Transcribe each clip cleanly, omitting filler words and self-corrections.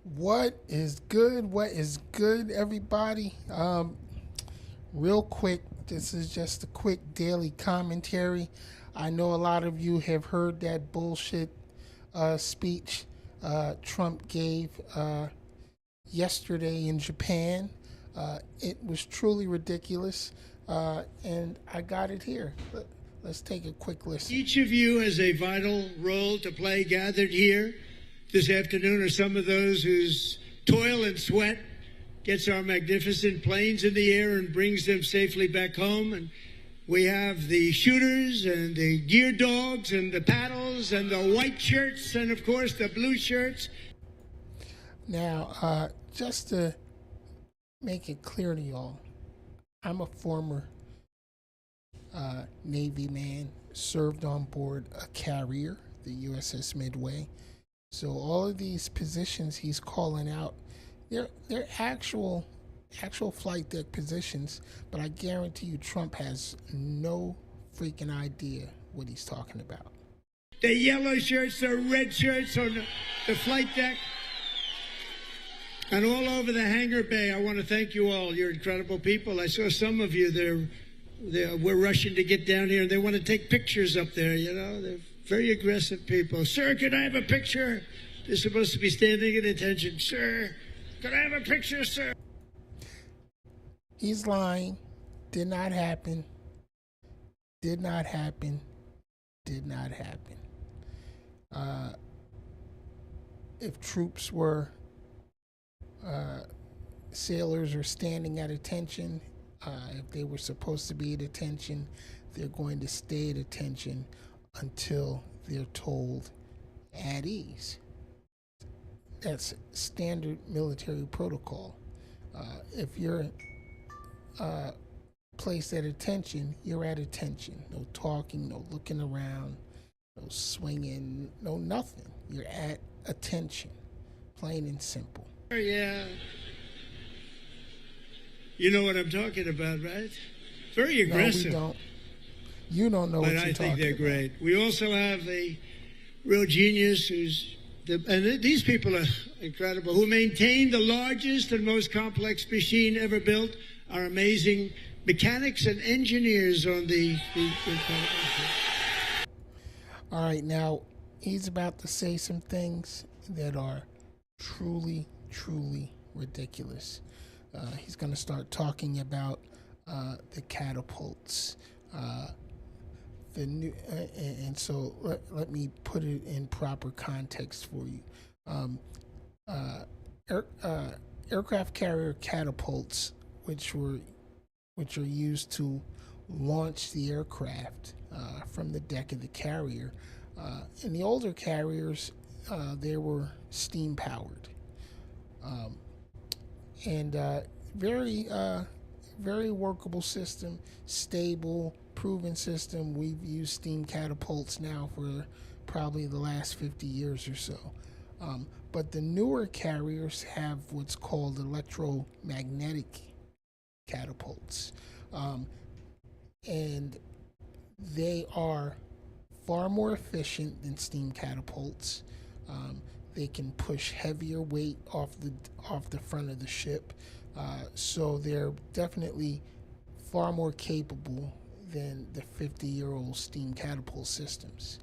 What is good? What is good, everybody? Real quick, this is just a quick daily commentary. I know a lot of you have heard that bullshit speech Trump gave yesterday in Japan. It was truly ridiculous, and I got it here. Let's take a quick listen. Each of you has a vital role to play gathered here this afternoon are some of those whose toil and sweat gets our magnificent planes in the air and brings them safely back home. And we have the shooters and the gear dogs and the paddles and the white shirts and, of course, the blue shirts. Now, just to make it clear to y'all, I'm a former Navy man, served on board a carrier, the USS Midway. So all of these positions he's calling out, they're actual flight deck positions, but I guarantee you Trump has no freaking idea what he's talking about. The yellow shirts, the red shirts on the flight deck, and all over the hangar bay. I want to thank you all. You're incredible people. I saw some of you we're rushing to get down here, and they want to take pictures up there, you know. They're very aggressive people. Sir, can I have a picture? They're supposed to be standing at attention. Sir, can I have a picture, sir? He's lying. Did not happen. Did not happen. Did not happen. If troops were sailors are standing at attention, if they were supposed to be at attention, they're going to stay at attention until they're told at ease. That's standard military protocol. If you're placed at attention, you're at attention. No talking, no looking around, no swinging, no nothing. You're at attention, plain and simple. Yeah. You know what I'm talking about, right? Very aggressive. No, we don't. You don't know what you're talking about. But I think they're great. We also have a real genius and these people are incredible, who maintain the largest and most complex machine ever built, are amazing mechanics and engineers on the All right, now he's about to say some things that are truly, truly ridiculous. He's going to start talking about the catapults. The new, and so let me put it in proper context for you. Aircraft carrier catapults, which are used to launch the aircraft from the deck of the carrier. In the older carriers, they were steam powered, and very workable system, stable, proven system. We've used steam catapults now for probably the last 50 years or so. But the newer carriers have what's called electromagnetic catapults. And they are far more efficient than steam catapults. They can push heavier weight off the front of the ship. So they're definitely far more capable than the 50-year-old steam catapult systems.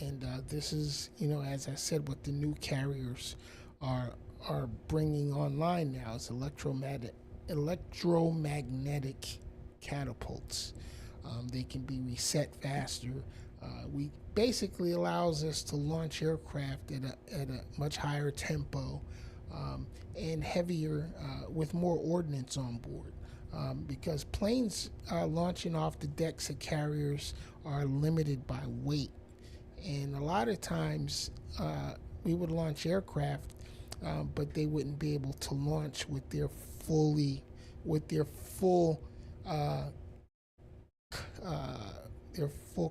And this is, as I said, what the new carriers are bringing online now is electromagnetic catapults. They can be reset faster. We basically allows us to launch aircraft at a much higher tempo and heavier with more ordnance on board. Because planes launching off the decks of carriers are limited by weight. And a lot of times we would launch aircraft, but they wouldn't be able to launch with their full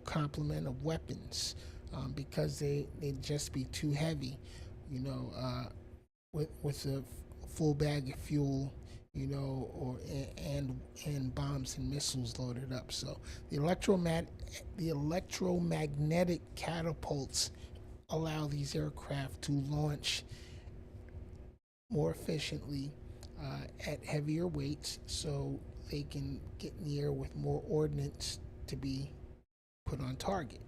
complement of weapons because they'd just be too heavy, with a full bag of fuel, and bombs and missiles loaded up. So the electromagnetic catapults allow these aircraft to launch more efficiently at heavier weights so they can get in the air with more ordnance to be put on target.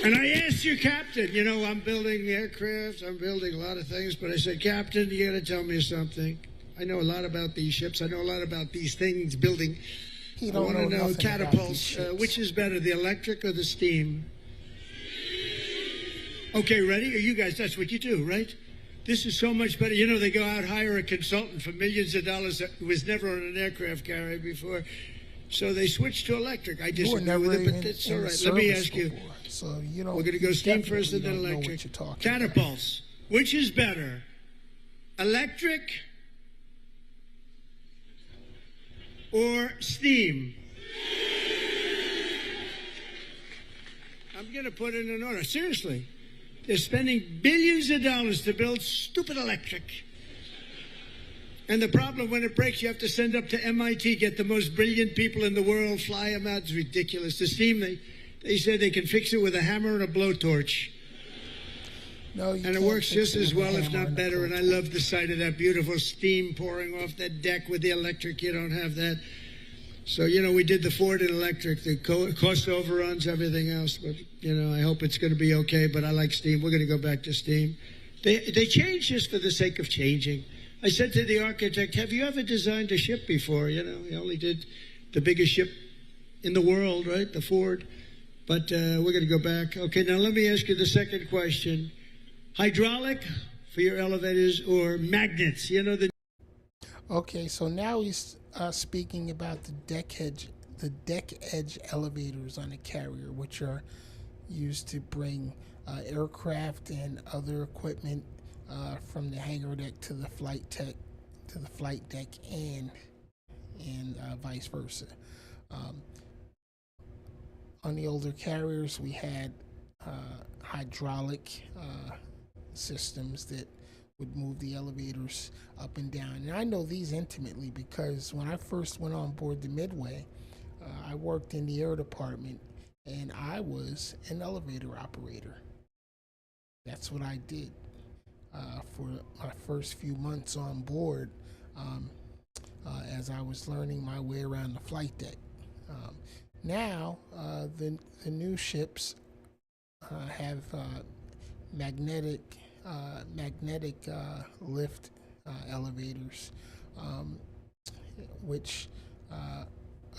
And I asked your captain, you know, I'm building aircraft, I'm building a lot of things, but I said, Captain, you got to tell me something. I know a lot about these ships. I know a lot about these things, building. I want to know catapults. Which is better, the electric or the steam? Okay, ready? You guys, that's what you do, right? This is so much better. You know, they go out, hire a consultant for millions of dollars that was never on an aircraft carrier before. So they switched to electric. I disagree with it, but that's all right. Let me ask you. So, you know, we're going to go steam first and then electric. Catapults. Which is better? Electric or steam? I'm going to put it in order. Seriously. They're spending billions of dollars to build stupid electric. And the problem, when it breaks, you have to send up to MIT, get the most brilliant people in the world, fly them out. It's ridiculous. The steam, they said they can fix it with a hammer and a blowtorch. No, and it works just as well, if not better. And I love the sight of that beautiful steam pouring off that deck with the electric. You don't have that. So, you know, we did the Ford in electric, the cost overruns, everything else. But, you know, I hope it's going to be okay. But I like steam. We're going to go back to steam. They changed just for the sake of changing. I said to the architect, have you ever designed a ship before? You know, he only did the biggest ship in the world, right? The Ford. But we're going to go back. Okay, now let me ask you the second question. Hydraulic for your elevators or magnets? You know, Okay, so now he's speaking about the deck edge elevators on a carrier, which are used to bring aircraft and other equipment from the hangar deck to the flight deck, and vice versa. On the older carriers, we had hydraulic systems that would move the elevators up and down. And I know these intimately because when I first went on board the Midway, I worked in the air department and I was an elevator operator. That's what I did for my first few months on board as I was learning my way around the flight deck. Now, the new ships have magnetic lift elevators, which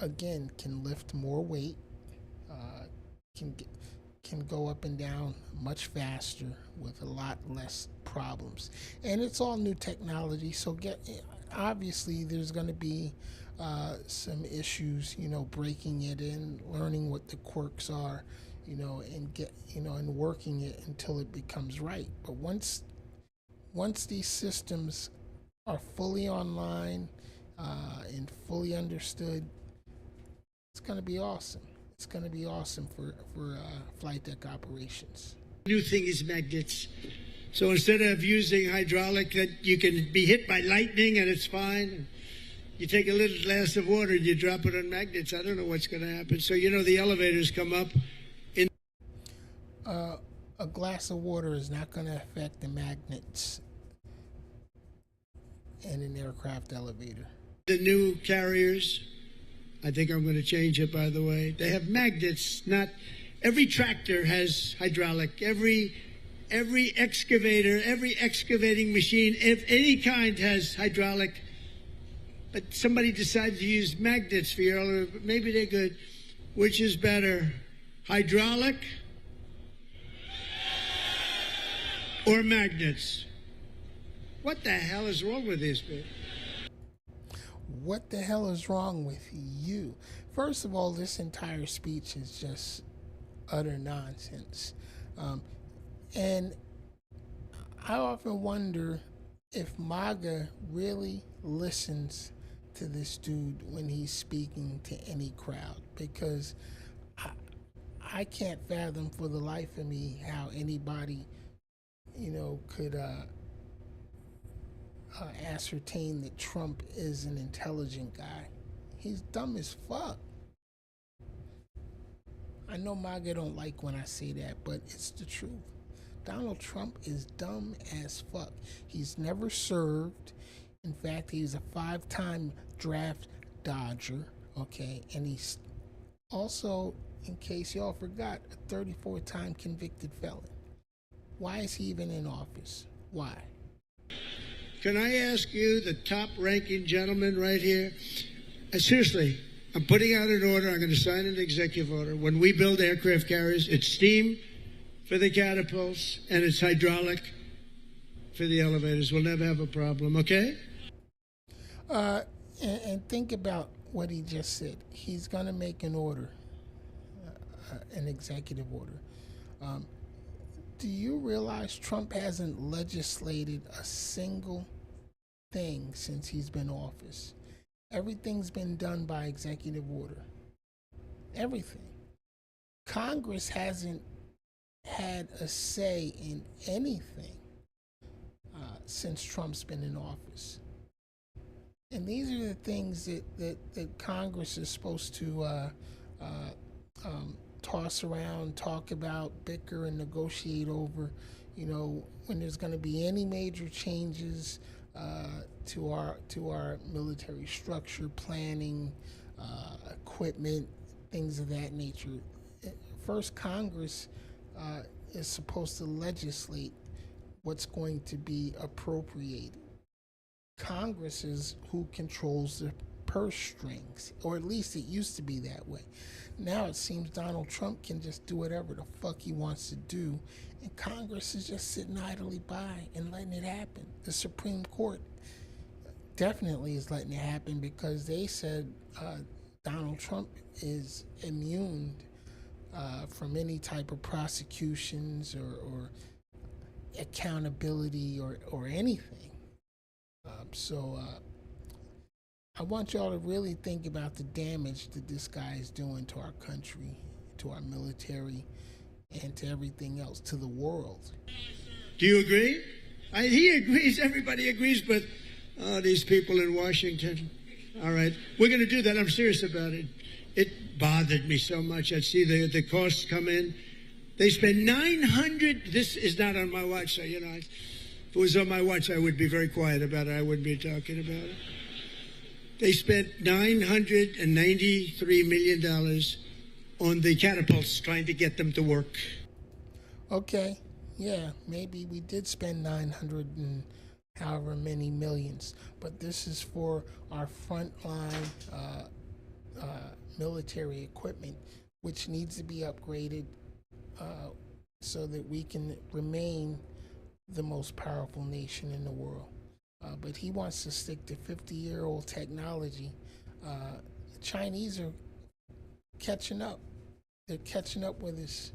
again can lift more weight, can go up and down much faster with a lot less problems. And it's all new technology, so obviously there's going to be some issues, you know, breaking it in, learning what the quirks are, you know, and working it until it becomes right. But once these systems are fully online and fully understood, it's going to be awesome. It's going to be awesome for flight deck operations. New thing is magnets. So instead of using hydraulic that you can be hit by lightning and it's fine, you take a little glass of water and you drop it on magnets. I don't know what's going to happen. So, you know, the elevators come up. A glass of water is not going to affect the magnets in an aircraft elevator. The new carriers, I think I'm going to change it, by the way. They have magnets. Not every tractor has hydraulic. Every excavator, every excavating machine, of any kind has hydraulic. But somebody decided to use magnets for your elevator. Maybe they're good. Which is better, hydraulic or magnets? What the hell is wrong with this, man? What the hell is wrong with you? First of all, this entire speech is just utter nonsense. And I often wonder if MAGA really listens to this dude when he's speaking to any crowd, because I can't fathom for the life of me how anybody, you know, could ascertain that Trump is an intelligent guy. He's dumb as fuck. I know MAGA don't like when I say that, but it's the truth. Donald Trump is dumb as fuck. He's never served. In fact, he's a 5-time draft dodger, okay? And he's also, in case y'all forgot, a 34-time convicted felon. Why is he even in office? Why? Can I ask you, the top-ranking gentleman right here? Seriously, I'm putting out an order. I'm going to sign an executive order. When we build aircraft carriers, it's steam for the catapults and it's hydraulic for the elevators. We'll never have a problem, okay? And think about what he just said. He's going to make an order, an executive order. Do you realize Trump hasn't legislated a single thing since he's been in office? Everything's been done by executive order. Everything. Congress hasn't had a say in anything since Trump's been in office. And these are the things that Congress is supposed to toss around, talk about, bicker, and negotiate over. You know, when there's going to be any major changes to our military structure, planning, equipment, things of that nature. First, Congress is supposed to legislate what's going to be appropriated. Congress is who controls the purse strings, or at least it used to be that way. Now it seems Donald Trump can just do whatever the fuck he wants to do, and Congress is just sitting idly by and letting it happen. The Supreme Court definitely is letting it happen because they said Donald Trump is immune from any type of prosecutions or accountability or anything. So I want y'all to really think about the damage that this guy is doing to our country, to our military, and to everything else, to the world. Do you agree? He agrees, everybody agrees, but these people in Washington. All right, we're going to do that. I'm serious about it. It bothered me so much. I'd see the costs come in. They spend $900. This is not on my watch, so, you know, if it was on my watch, I would be very quiet about it. I wouldn't be talking about it. They spent $993 million on the catapults, trying to get them to work. Okay, yeah, maybe we did spend 900 and however many millions, but this is for our frontline military equipment, which needs to be upgraded so that we can remain the most powerful nation in the world. But he wants to stick to 50-year-old technology. The Chinese are catching up. They're catching up with us.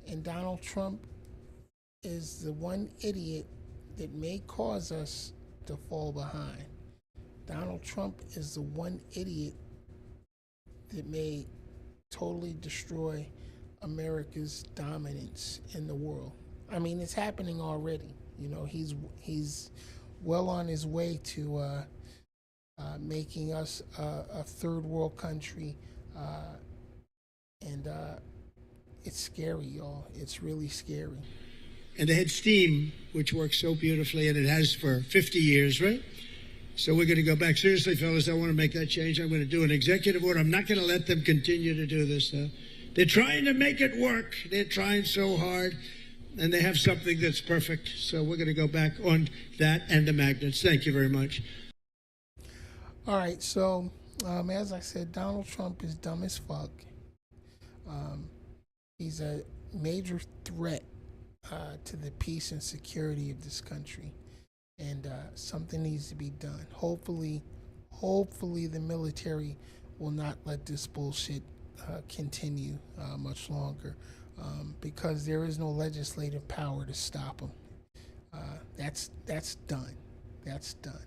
And Donald Trump is the one idiot that may cause us to fall behind. Donald Trump is the one idiot that may totally destroy America's dominance in the world. I mean, it's happening already. You know, he's well on his way to making us a third world country, and it's scary, y'all. It's really scary. And they had steam, which works so beautifully, and it has for 50 years, right? So we're going to go back. Seriously, fellas, I want to make that change. I'm going to do an executive order. I'm not going to let them continue to do this. They're trying to make it work. They're trying so hard, and they have something that's perfect. So we're going to go back on that and the magnets. Thank you very much. All right, so as I said, Donald Trump is dumb as fuck. He's a major threat to the peace and security of this country, and something needs to be done. Hopefully the military will not let this bullshit continue much longer, because there is no legislative power to stop him. That's done. That's done.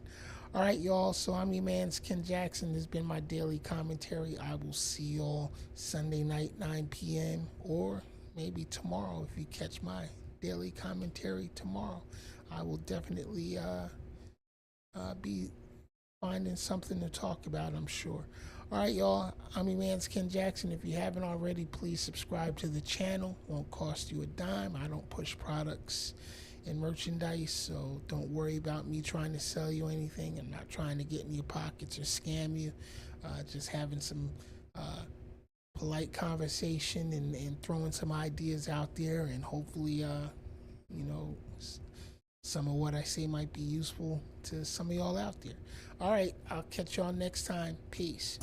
All right, y'all. So I'm your man's Ken Jackson. This has been my daily commentary. I will see y'all Sunday night, 9 p.m. or maybe tomorrow if you catch my daily commentary tomorrow. I will definitely be finding something to talk about, I'm sure. All right, y'all. I'm your man's Ken Jackson. If you haven't already, please subscribe to the channel. Won't cost you a dime. I don't push products and merchandise, so don't worry about me trying to sell you anything. I'm not trying to get in your pockets or scam you. Just having some polite conversation and throwing some ideas out there, and hopefully, you know, some of what I say might be useful to some of y'all out there. All right, I'll catch y'all next time. Peace.